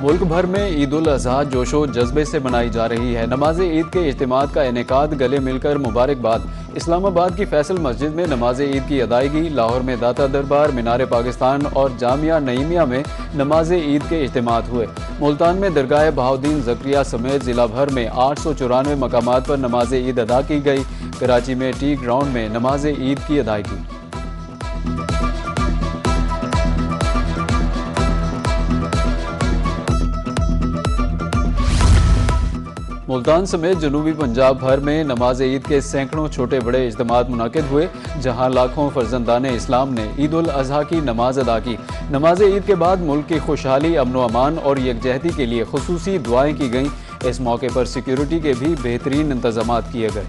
मुल्क भर में ईद उल अजहा जोशो जज्बे से मनाई जा रही है। नमाज ईद के इज्तिमात का इनेकाद, गले मिलकर मुबारकबाद। इस्लामाबाद की फैसल मस्जिद में नमाज ईद की अदायगी, लाहौर में दाता दरबार, मीनार पाकिस्तान और जामिया नईमिया में नमाज ईद के इज्तिमात हुए। मुल्तान में दरगाह बहाउद्दीन ज़करिया समेत ज़िला भर में 894 मकामात पर नमाज ईद अदा की गई। कराची में टी ग्राउंड में नमाज ईद की अदायगी। मुल्तान समेत जनूबी पंजाब भर में नमाज ईद के सैकड़ों छोटे बड़े इज्तिमात मुनाकिद हुए, जहां लाखों फर्जंदाने इस्लाम ने ईद उल अजहा की नमाज अदा की। नमाज ईद के बाद मुल्क की खुशहाली, अमन व अमान और यकजहती के लिए खुसूसी दुआएं की गईं। इस मौके पर सिक्योरिटी के भी बेहतरीन इंतजामात किए गए।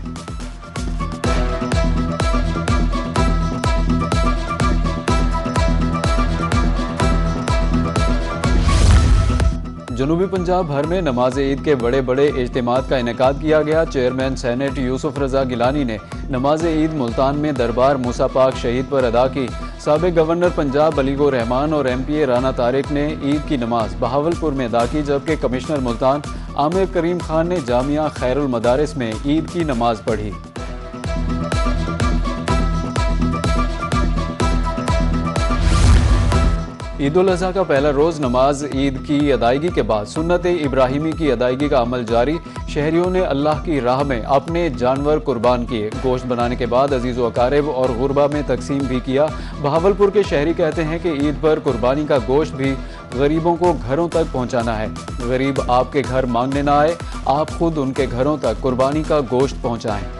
जनूबी पंजाब भर में नमाज ईद के बड़े बड़े इज्तिमात का इनेकाद किया गया। चेयरमैन सेनेट यूसुफ रजा गिलानी ने नमाज ईद मुल्तान में दरबार मूसा पाक शहीद पर अदा की। साबिक गवर्नर पंजाब बलीगो रहमान और MPA राना तारिक ने ईद की नमाज बहावलपुर में अदा की, जबकि कमिश्नर मुल्तान आमिर करीम खान ने जामिया खैरुल मदारिस में ईद की नमाज पढ़ी। ईद उल अजहा का पहला रोज़ नमाज ईद की अदायगी के बाद सुन्नत इब्राहिमी की अदायगी का अमल जारी। शहरियों ने अल्लाह की राह में अपने जानवर कुर्बान किए। गोश्त बनाने के बाद अजीज़ व अकारिब और गुरबा में तकसीम भी किया। बहावलपुर के शहरी कहते हैं कि ईद पर कुर्बानी का गोश्त भी गरीबों को घरों तक पहुँचाना है। गरीब आपके घर मांगने ना आए, आप खुद उनके घरों तक कुर्बानी का गोश्त पहुँचाएँ।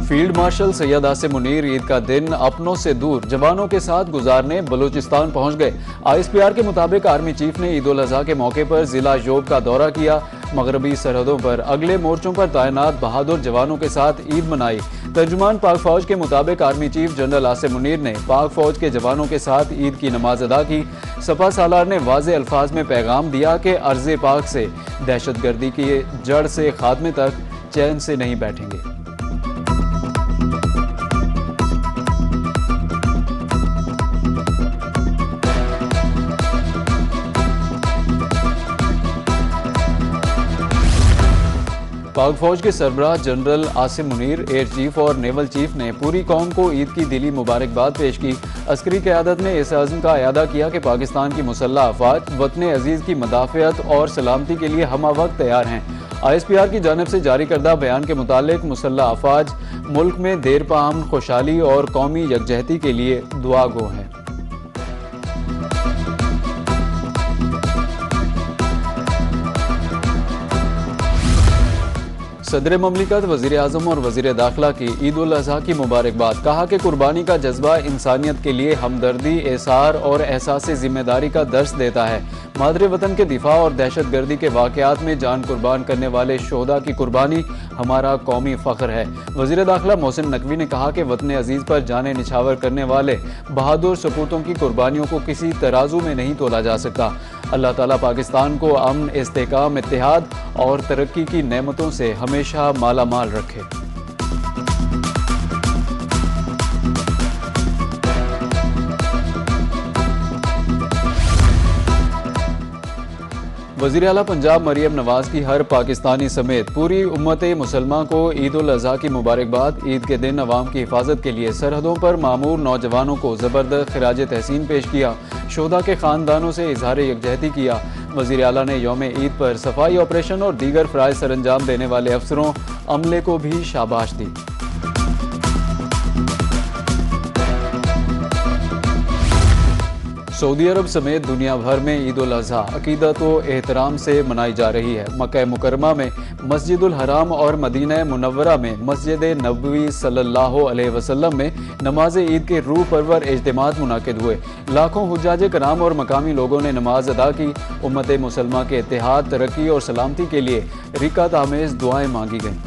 फील्ड मार्शल सैयद आसिम मुनीर ईद का दिन अपनों से दूर जवानों के साथ गुजारने बलूचिस्तान पहुंच गए। ISPR के मुताबिक आर्मी चीफ ने ईद उल अजहा के मौके पर जिला योब का दौरा किया। मगरबी सरहदों पर अगले मोर्चों पर तैनात बहादुर जवानों के साथ ईद मनाई। तर्जुमान पाक फौज के मुताबिक army chief general Asim Munir ने पाक फौज के जवानों के साथ ईद की नमाज अदा की। सपा सालार ने वाज़े अल्फाज में पैगाम दिया कि अर्ज़ पाक से दहशतगर्दी की जड़ से खात्मे तक चैन से नहीं बैठेंगे। पाक फौज के सरबराह general Asim Munir, air chief और नेवल चीफ ने पूरी कौम को ईद की दिली मुबारकबाद पेश की। अस्करी क़यादत ने इस अज़्म का अयादा किया कि पाकिस्तान की मुसल्लह अफ़वाज वतन अजीज़ की मदाफ़ियत और सलामती के लिए हम वक्त तैयार हैं। ISPR की जानिब से जारी करदा बयान के मुतालिक मुसल्लह अफ़वाज मुल्क में देर पा अमन, खुशहाली और कौमी यकजहती के लिए दुआ गो हैं। सदर ममलिकत, वज़ीर आज़म और वज़ीर दाखिला की ईद उल अजहा की मुबारकबाद। कहा कि कुर्बानी का जज्बा इंसानियत के लिए हमदर्दी, एसार और एहसास ज़िम्मेदारी का दर्स देता है। मादरे वतन के दिफा और दहशत गर्दी के वाक़यात में जान कुर्बान करने वाले शोहदा की कुर्बानी हमारा कौमी फ़ख्र है। वज़ीर दाखिला मोहसिन नकवी ने कहा कि वतन अजीज़ पर जाने निछावर करने वाले बहादुर सपूतों की कुर्बानियों को किसी तराजू में नहीं तोला जा सकता। अल्लाह ताला पाकिस्तान को अमन, इस्तेकाम, इत्तेहाद और तरक्की की नेमतों से हमेशा माला माल रखे। वज़ीर आला पंजाब मरियम नवाज की हर पाकिस्तानी समेत पूरी उम्मत मुसलमान को ईद उल अजहा की मुबारकबाद। ईद के दिन अवाम की हिफाजत के लिए सरहदों पर मामूर नौजवानों को ज़बरदस्त खिराज तहसीन पेश किया। शोहदा के ख़ानदानों से इजहार यकजहती किया। वज़ीर आला ने यौम ईद पर सफाई ऑपरेशन और दीगर फ़राइज़ सर अंजाम देने वाले अफसरों, अमले को भी शाबाश दी। सऊदी अरब समेत दुनिया भर में ईद उल अजहा अकीदत व एहतराम से मनाई जा रही है। मक्का मुकरमा में मस्जिदुल हराम और मदीना मुनव्वरा में मस्जिद नबवी सल्लल्लाहु अलैहि वसल्लम में नमाज ईद के रूह परवर इज्तिमात मुनाकिद हुए। लाखों हुज्जाज कराम और मकामी लोगों ने नमाज अदा की। उम्मत मुसलमान के इत्तेहाद, तरक्की और सलामती के लिए रिकत आमेज़ दुआएं मांगी गईं।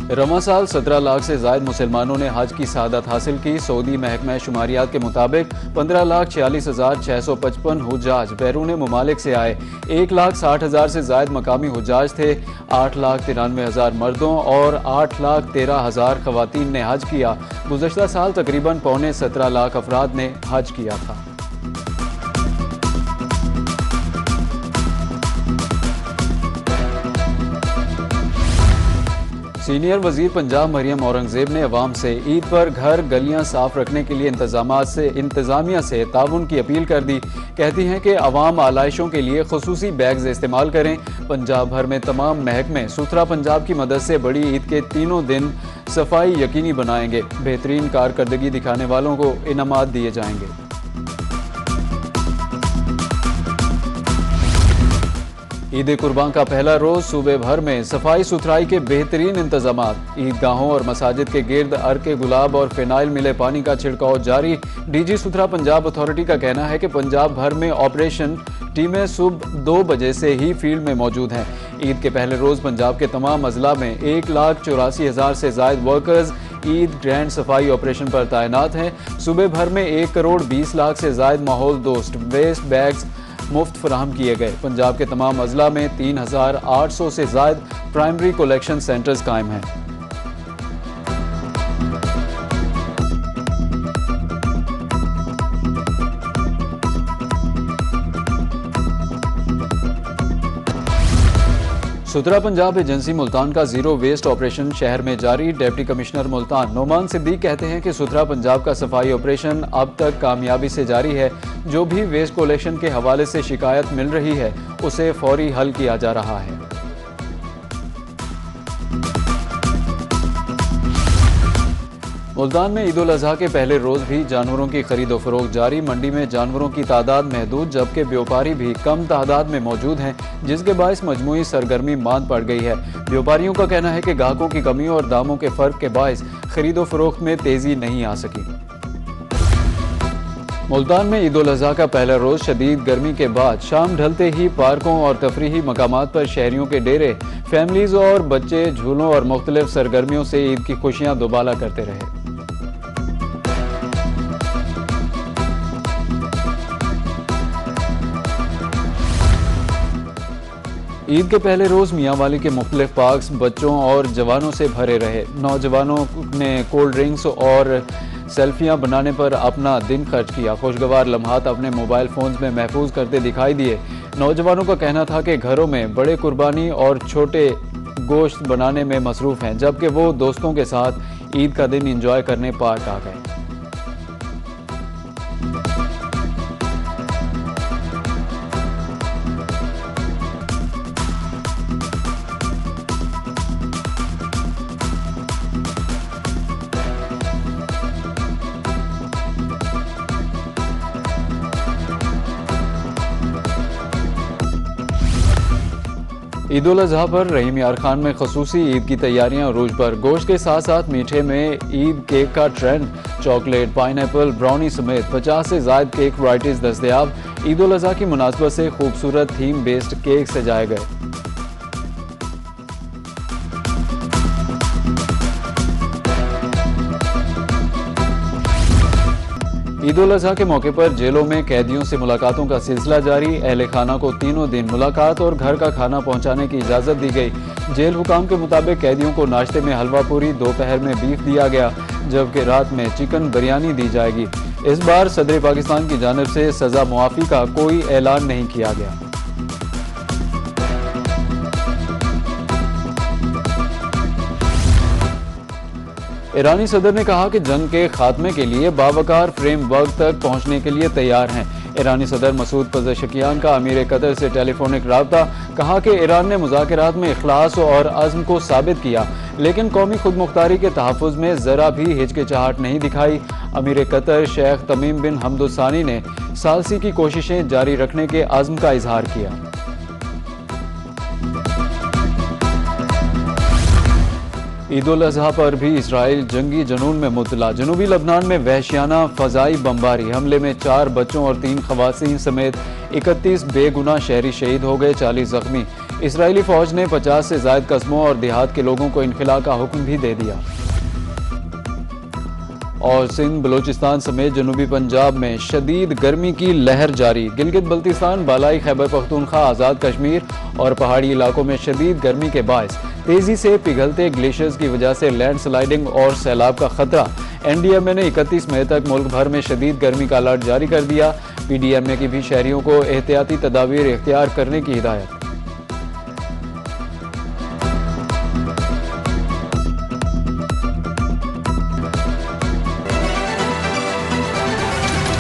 रवां साल 17 लाख से जायद मुसलमानों ने हज की सआदत हासिल की। सऊदी महकमा शुमारियात के मुताबिक 15,46,655 हुज्जाज बैरून मुमालिक से आए। 1,60,000 से जायद मकामी हुज्जाज थे। 8,93,000 मर्दों और 8,13,000 खवातीन ने हज किया। गुज़श्ता साल तकरीबन 17.25 लाख अफराद ने हज किया था। सीनियर वजीर पंजाब मरियम औरंगजेब ने अवाम से ईद पर घर गलियां साफ रखने के लिए इंतजामिया से ताउन की अपील कर दी। कहती हैं कि अवाम आलाइशों के लिए खुसूसी बैग्स इस्तेमाल करें। पंजाब भर में तमाम महकमे सुथरा पंजाब की मदद से बड़ी ईद के तीनों दिन सफाई यकीनी बनाएंगे। बेहतरीन कारकर्दगी दिखाने वालों को इनामात दिए जाएंगे। ईद कुर्बान का पहला रोज सूबे भर में सफाई सुथराई के बेहतरीन इंतजामात। ईदगाहों और मसाजिद के गिर्द अर्के गुलाब और फिनाइल मिले पानी का छिड़काव जारी। डीजी सुथरा पंजाब अथॉरिटी का कहना है कि पंजाब भर में ऑपरेशन टीमें सुबह 2 बजे से ही फील्ड में मौजूद हैं। ईद के पहले रोज पंजाब के तमाम अजला में 1,84,000 से जायद वर्कर्स ईद ग्रैंड सफाई ऑपरेशन पर तैनात हैं। सूबे भर में 1,20,00,000 से जायद माहौल दोस्त वेस्ट बैग्स मुफ्त फराहम किए गए। पंजाब के तमाम अजला में 3,800 से जायद प्राइमरी कलेक्शन सेंटर्स कायम हैं। सुथरा पंजाब एजेंसी मुल्तान का जीरो वेस्ट ऑपरेशन शहर में जारी। डिप्टी कमिश्नर मुल्तान नोमान सिद्दीक कहते हैं कि सुथरा पंजाब का सफाई ऑपरेशन अब तक कामयाबी से जारी है। जो भी वेस्ट कलेक्शन के हवाले से शिकायत मिल रही है उसे फौरी हल किया जा रहा है। मुल्तान में ईद उल अजहा के पहले रोज भी जानवरों की खरीदो फरोख्त जारी। मंडी में जानवरों की तादाद महदूद जबकि व्यापारी भी कम तादाद में मौजूद हैं, जिसके बायस मजमूई सरगर्मी मांद पड़ गई है। व्यापारियों का कहना है कि ग्राहकों की कमी और दामों के फर्क के बायस खरीदो फरोख्त में तेजी नहीं आ सकी। मुल्तान में ईद उल अजहा का पहला रोज शदीद गर्मी के बाद शाम ढलते ही पार्कों और तफरीही मकामात पर शहरियों के डेरे, फैमिलीज और बच्चे झूलों और मुख्तलिफ सरगर्मियों से ईद की खुशियां दोबाला करते रहे। ईद के पहले रोज मियांवाली के मुख्तलिफ पार्क्स बच्चों और जवानों से भरे रहे। नौजवानों ने कोल्ड ड्रिंक्स और सेल्फियां बनाने पर अपना दिन खर्च किया। खुशगवार लम्हात अपने मोबाइल फोन्स में महफूज करते दिखाई दिए। नौजवानों का कहना था कि घरों में बड़े कुर्बानी और छोटे गोश्त बनाने में मसरूफ हैं, जबकि वो दोस्तों के साथ ईद का दिन एंजॉय करने पार्क आ गए। ईद उल अजहा पर रहीम यार खान में खसूसी ईद की तैयारियां अरूज पर। गोश्त के साथ साथ मीठे में ईद केक का ट्रेंड। चॉकलेट, पाइनएप्पल, ब्राउनी समेत 50 से ज्यादा केक वैराइटीज दस्तयाब। ईद उल अजहा की मुनासबत से खूबसूरत थीम बेस्ड केक सजाए गए। ईद उल अजहा के मौके पर जेलों में कैदियों से मुलाकातों का सिलसिला जारी। अहले खाना को तीनों दिन मुलाकात और घर का खाना पहुंचाने की इजाज़त दी गई। जेल हुकाम के मुताबिक कैदियों को नाश्ते में हलवा पूरी, दोपहर में बीफ दिया गया, जबकि रात में चिकन बिरयानी दी जाएगी। इस बार सदर पाकिस्तान की जानिब से सजा मुआफ़ी का कोई ऐलान नहीं किया गया। ईरानी सदर ने कहा कि जंग के खात्मे के लिए बावकार फ्रेमवर्क तक पहुंचने के लिए तैयार हैं। ईरानी सदर मसूद पज़ेशकियान का अमीर कतर से टेलीफोनिक राब्ता। कहा कि ईरान ने मुज़ाकरात में इखलास और अज़्म को साबित किया, लेकिन कौमी खुदमुख्तारी के तहफ़्फ़ुज़ में ज़रा भी हिचकिचाहट नहीं दिखाई। अमीर कतर शेख तमीम बिन हमद सानी ने सालसी की कोशिशें जारी रखने के अज़्म का इजहार किया। ईद उल अजहा पर भी इसराइल जंगी जनून में मुब्तला। जनूबी लबनान में वहशियाना फ़ज़ाई बमबारी हमले में 4 बच्चों और 3 ख़वातीन समेत 31 बेगुनाह शहरी शहीद हो गए, 40 ज़ख्मी। इसराइली फौज ने 50 से ज़ायद कस्बों और देहात के लोगों को इनखला का हुक्म भी दे दिया। और सिंध, बलूचिस्तान समेत जनूबी पंजाब में शदीद गर्मी की लहर जारी। गिलगित बल्तिस्तान, बालाई खैबर पख्तूनख्वा, आज़ाद कश्मीर और पहाड़ी इलाकों में शदीद गर्मी के बायस तेज़ी से पिघलते ग्लेशियर्स की वजह से लैंडस्लाइडिंग और सैलाब का खतरा। NDMA ने 31 मई तक मुल्क भर में शदीद गर्मी का अलर्ट जारी कर दिया। PDMA की भी शहरियों को एहतियाती तदाबीर इख्तियार करने की हिदायत।